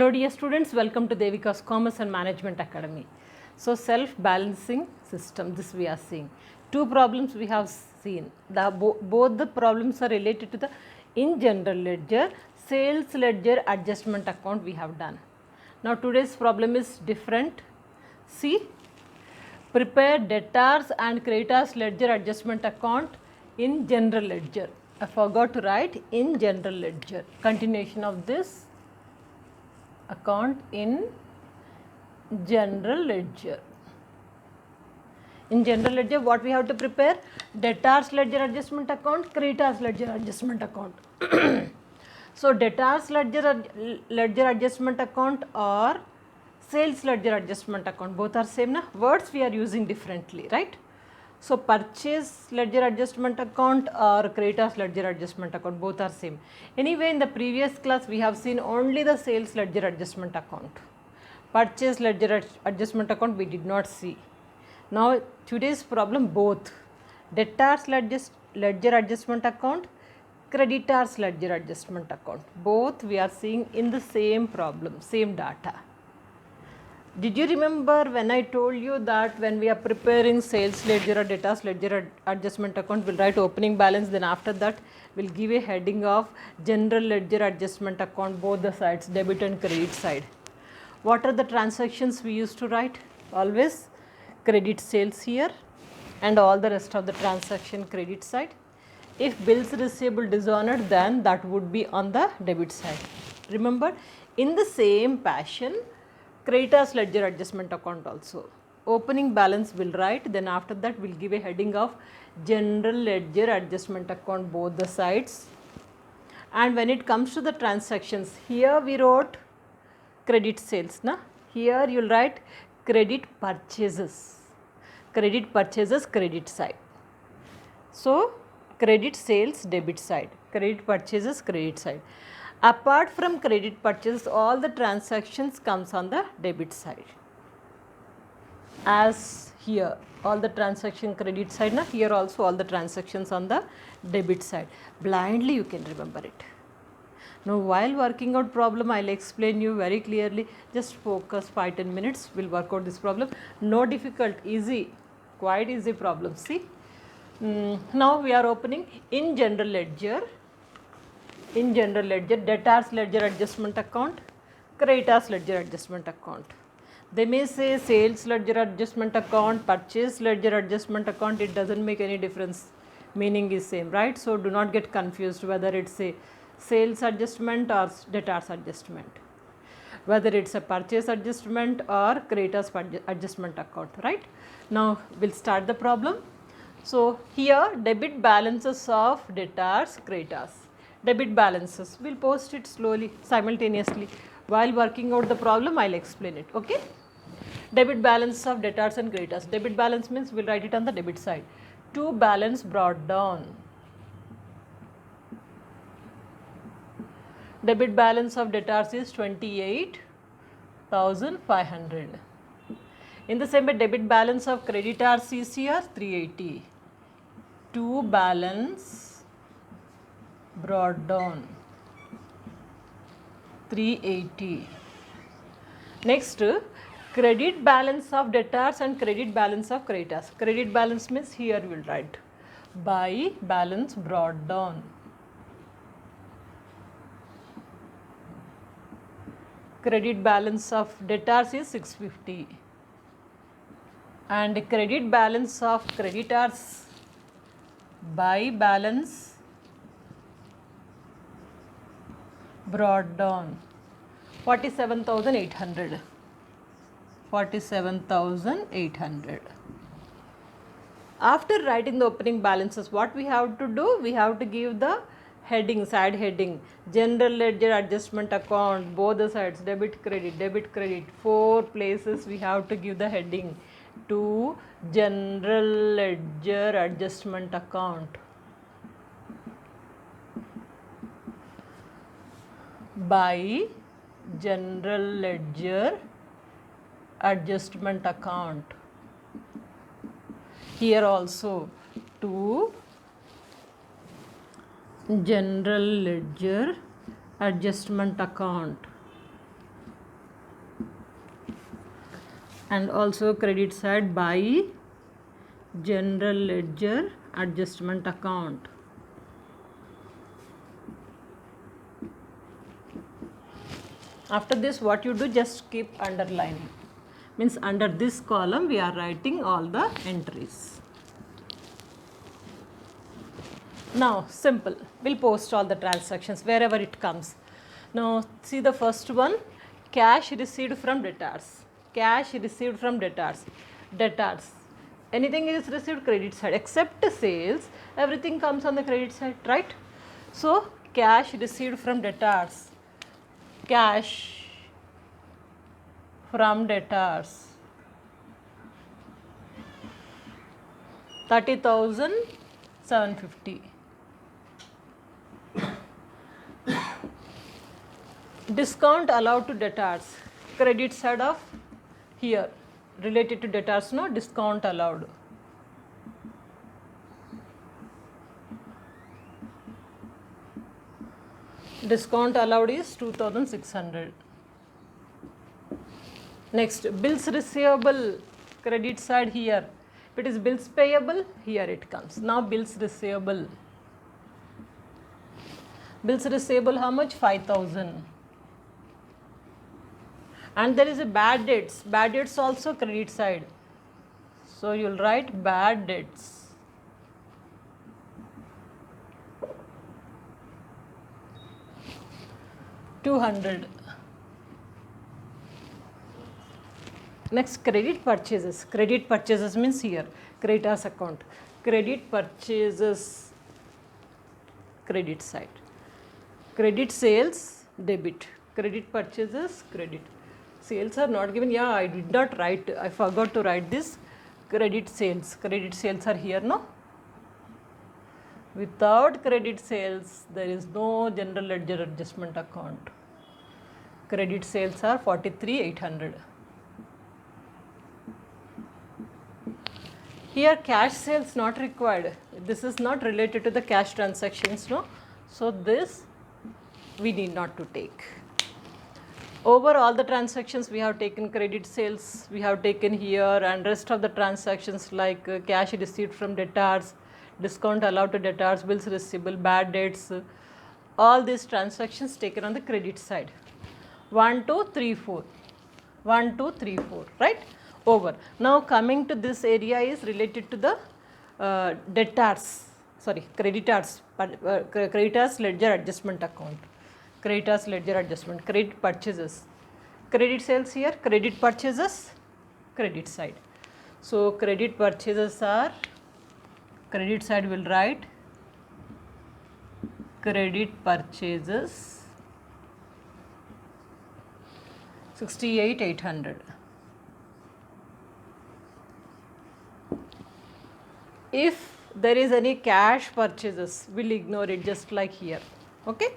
Hello dear students, welcome to Devika's Commerce and Management Academy. So self-balancing system, this we are seeing. Two problems we have seen. Both the problems are related to the in general ledger, sales ledger adjustment account we have done. Now today's problem is different. See, prepare debtors and creditors ledger adjustment account in general ledger. I forgot to write in general ledger. Continuation of this account in general ledger. In general ledger, what we have to prepare? Debtors ledger adjustment account, creditors ledger adjustment account. So debtors ledger adjustment account or sales ledger adjustment account, both are same na? Words we are using differently, right? So purchase ledger adjustment account or creditors ledger adjustment account, both are same. Anyway, in the previous class we have seen only the sales ledger adjustment account. Purchase ledger adjustment account we did not see. Now today's problem, both debtors ledger adjustment account, creditors ledger adjustment account, both we are seeing in the same problem, same data. Did you remember when I told you that when we are preparing sales ledger or debtors ledger adjustment account, we'll write opening balance, then after that we'll give a heading of general ledger adjustment account, both the sides, debit and credit side. What are the transactions we used to write? Always credit sales here and all the rest of the transaction credit side. If bills receivable dishonored, then that would be on the debit side. Remember, in the same passion, creditors ledger adjustment account also. Opening balance will write, then after that we'll give a heading of general ledger adjustment account, both the sides. And when it comes to the transactions, here we wrote credit sales, na? Here you'll write credit purchases, credit side. So credit sales debit side, credit purchases credit side. Apart from credit purchase, all the transactions comes on the debit side. As here, all the transaction credit side, na? Here also all the transactions on the debit side. Blindly you can remember it. Now while working out problem, I will explain you very clearly. Just focus 5-10 minutes, we will work out this problem. No difficult, easy, quite easy problem. See, now we are opening in general ledger. In general ledger, debtors ledger adjustment account, creditors ledger adjustment account. They may say sales ledger adjustment account, purchase ledger adjustment account, it doesn't make any difference, meaning is same, right? So do not get confused whether it's a sales adjustment or debtors adjustment, whether it's a purchase adjustment or creditors adjustment account, right? Now we'll start the problem. So here debit balances of debtors, creditors. Debit balances, we'll post it slowly, simultaneously. While working out the problem, I'll explain it, okay? Debit balance of debtors and creditors. Debit balance means we'll write it on the debit side. To balance brought down. Debit balance of debtors is 28,500. In the same way, debit balance of creditors is here 380. To balance brought down 380. Next, credit balance of debtors and credit balance of creditors. Credit balance means here we will write by balance brought down. Credit balance of debtors is 650 and credit balance of creditors by balance brought down 47,800. 47,800. After writing the opening balances, what we have to do? We have to give the heading, side heading, general ledger adjustment account, both the sides, debit credit, 4 places we have to give the heading to general ledger adjustment account. By general ledger adjustment account. Here also to general ledger adjustment account. and also credit side by general ledger adjustment account. After this, what you do, just keep underlining. Means under this column we are writing all the entries. Now simple, we'll post all the transactions wherever it comes. Now see the first one, cash received from debtors. Cash received from debtors. Debtors. Anything is received credit side except sales, everything comes on the credit side, right? So cash received from debtors. Cash from debtors 30,750. Discount allowed to debtors, credit side of here, related to debtors, no discount allowed. Discount allowed is 2,600. Next, bills receivable, credit side here. If it is bills payable, here it comes. Now bills receivable. Bills receivable, how much? 5,000. And there is a bad debts. Bad debts also credit side. So you will write bad debts. 200. Next, credit purchases. Credit purchases means here creditors account. Credit purchases, credit side. Credit sales, debit. Credit purchases, credit. Sales are not given. Yeah, I did not write. I forgot to write this. Credit sales. Credit sales are here, no? Without credit sales, there is no general ledger adjustment account. Credit sales are 43,800. Here cash sales not required. This is not related to the cash transactions, no? So this we need not to take. Over all the transactions we have taken credit sales, we have taken here, and rest of the transactions like cash received from debtors, discount allowed to debtors, bills receivable, bad debts, all these transactions taken on the credit side. 1, 2, 3, 4. 1, 2, 3, 4, right? Over. Now coming to this area is related to the creditors ledger adjustment account. Creditors ledger adjustment, credit purchases. Credit sales here, credit purchases, credit side. So credit purchases are, credit side will write credit purchases 68,800. If there is any cash purchases, we'll ignore it just like here. Okay.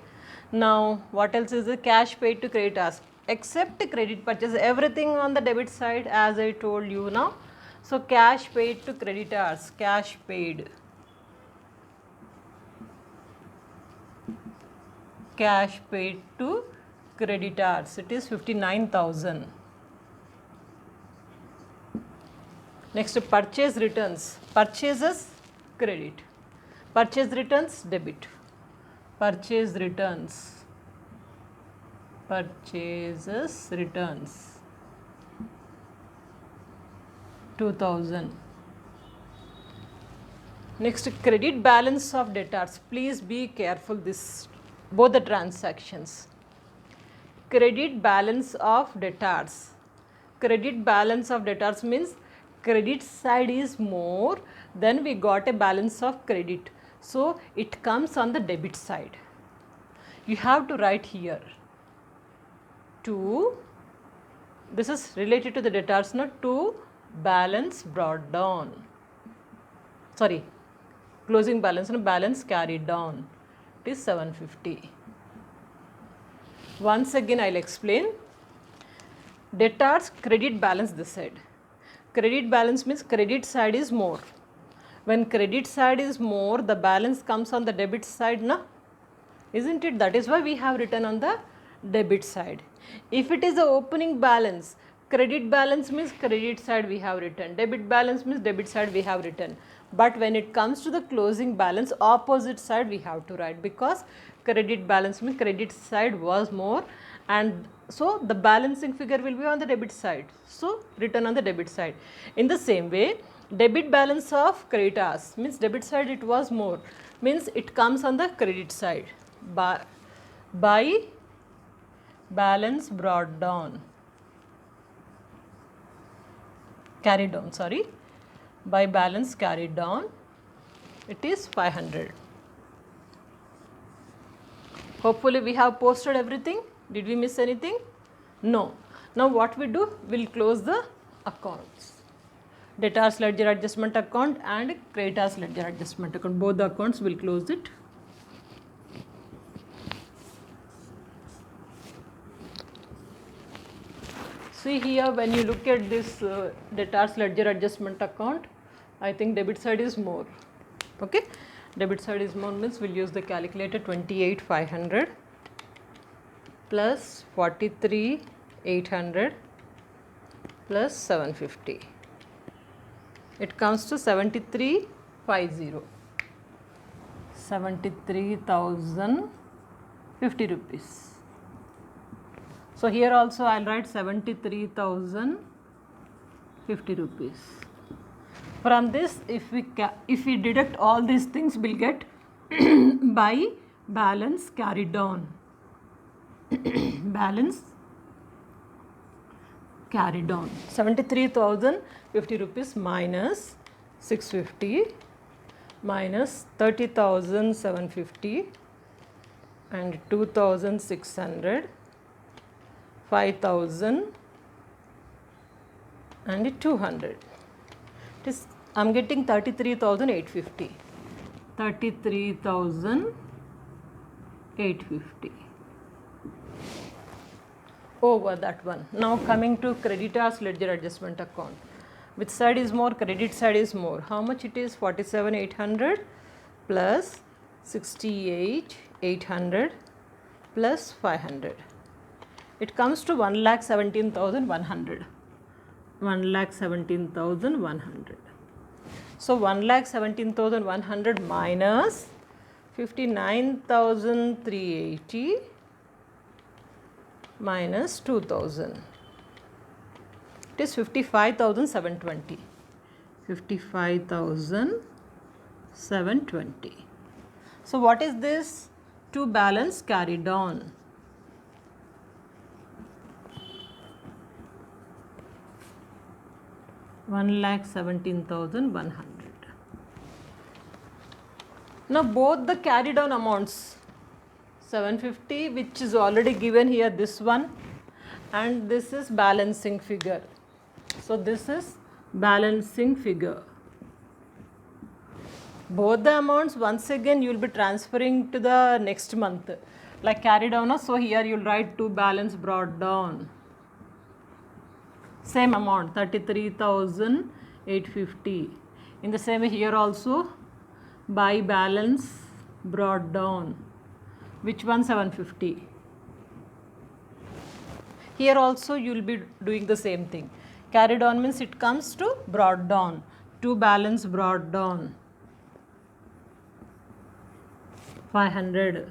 Now what else is the cash paid to creditors? Except credit purchase, everything on the debit side as I told you now. So cash paid to creditors, cash paid. Cash paid to creditors, it is 59,000. Next, purchase returns. Purchases, credit. Purchase returns, debit. Purchase returns. Purchases returns 2,000. Next, credit balance of debtors. Please be careful this, both the transactions. Credit balance of debtors. Credit balance of debtors means credit side is more, then we got a balance of credit. So it comes on the debit side. You have to write here 2, this is related to the debtors, not to balance brought down. Sorry, closing balance, no, balance carried down. It is 750. Once again I will explain. Debtors credit balance this side. Credit balance means credit side is more. When credit side is more, the balance comes on the debit side, na? Isn't it? That is why we have written on the debit side. If it is the opening balance, credit balance means credit side we have written, debit balance means debit side we have written. But when it comes to the closing balance, opposite side we have to write, because credit balance means credit side was more, and so the balancing figure will be on the debit side. So written on the debit side. In the same way, debit balance of creditors means debit side it was more, means it comes on the credit side by balance brought down, carried down, sorry, by balance carried down, it is 500. Hopefully we have posted everything. Did we miss anything? No. Now what we do, we'll close the accounts. Debtors ledger adjustment account and creditors ledger adjustment account, both the accounts will close it. See here, when you look at this debtors ledger adjustment account, I think debit side is more. Okay, debit side is more means we'll use the calculator. 28,500 plus 43,800 plus 750. It comes to 73,50. 73,050 rupees. So here also I'll write 73,050 rupees. From this, if we deduct all these things, we'll get by balance carried down. Balance carried down. 73,050 rupees minus 650 minus 30,750 and 2,600. 5,000 and 200. I'm getting 33,850. 33,850 over that one. Now coming to creditors ledger adjustment account. Which side is more? Credit side is more. How much it is? 47,800 plus 68,800 plus 500. It comes to 1,17,100. 1,17,100. So 1,17,100 minus 59,380 minus 2,000. It is 55,720. 55,720. So what is this? To balance carried on. 1,17,100. Now both the carried on amounts, 750 which is already given here, this one, and this is balancing figure. So this is balancing figure. Both the amounts once again you will be transferring to the next month, like carried on. So here you will write to balance brought down. Same amount, 33,850. In the same way here also, by balance brought down. Which one? 750. Here also you will be doing the same thing. Carried on means it comes to brought down. To balance brought down. 500.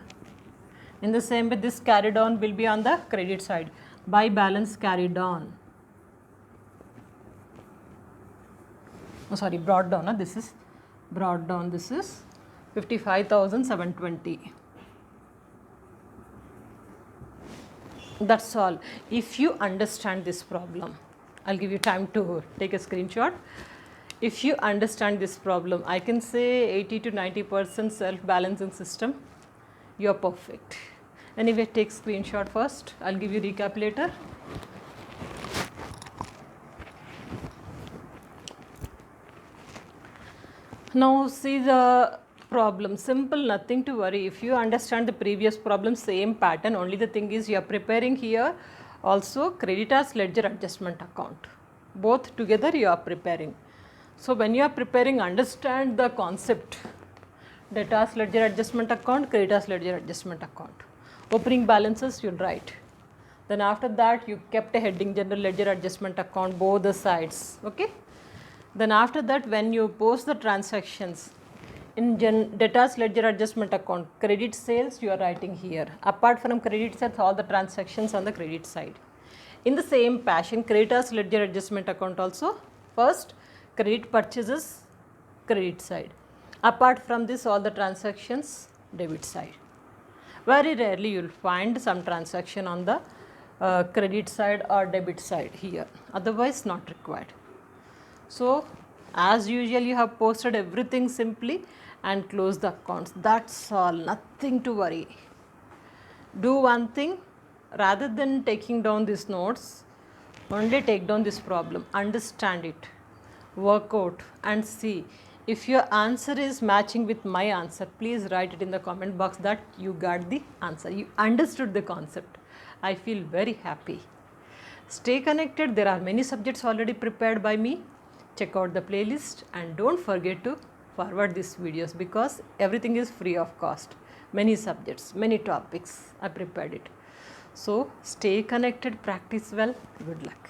In the same way, this carried on will be on the credit side. By balance carried on. Oh, sorry, brought down. This is brought down. This is 55,720. That's all. If you understand this problem, I'll give you time to take a screenshot. If you understand this problem, I can say 80 to 90% self-balancing system, you're perfect. Anyway, take screenshot first. I'll give you recap later. Now see the problem. Simple, nothing to worry. If you understand the previous problem, same pattern. Only the thing is you are preparing here also creditors ledger adjustment account. Both together you are preparing. So when you are preparing, understand the concept. Debtors ledger adjustment account, creditors ledger adjustment account. Opening balances you will write. Then after that you kept a heading general ledger adjustment account both the sides. Okay. Then after that when you post the transactions in debtors ledger adjustment account, credit sales you are writing here. Apart from credit sales, all the transactions on the credit side. In the same fashion, creditors ledger adjustment account also, first credit purchases credit side. Apart from this, all the transactions debit side. Very rarely you will find some transaction on the credit side or debit side here, otherwise not required. So as usual you have posted everything simply and close the accounts. That's all, nothing to worry. Do one thing, rather than taking down these notes, only take down this problem, understand it, work out and see. If your answer is matching with my answer, please write it in the comment box that you got the answer, you understood the concept. I feel very happy. Stay connected, there are many subjects already prepared by me. Check out the playlist and don't forget to forward these videos because everything is free of cost. Many subjects, many topics, I prepared it. So stay connected, practice well, good luck.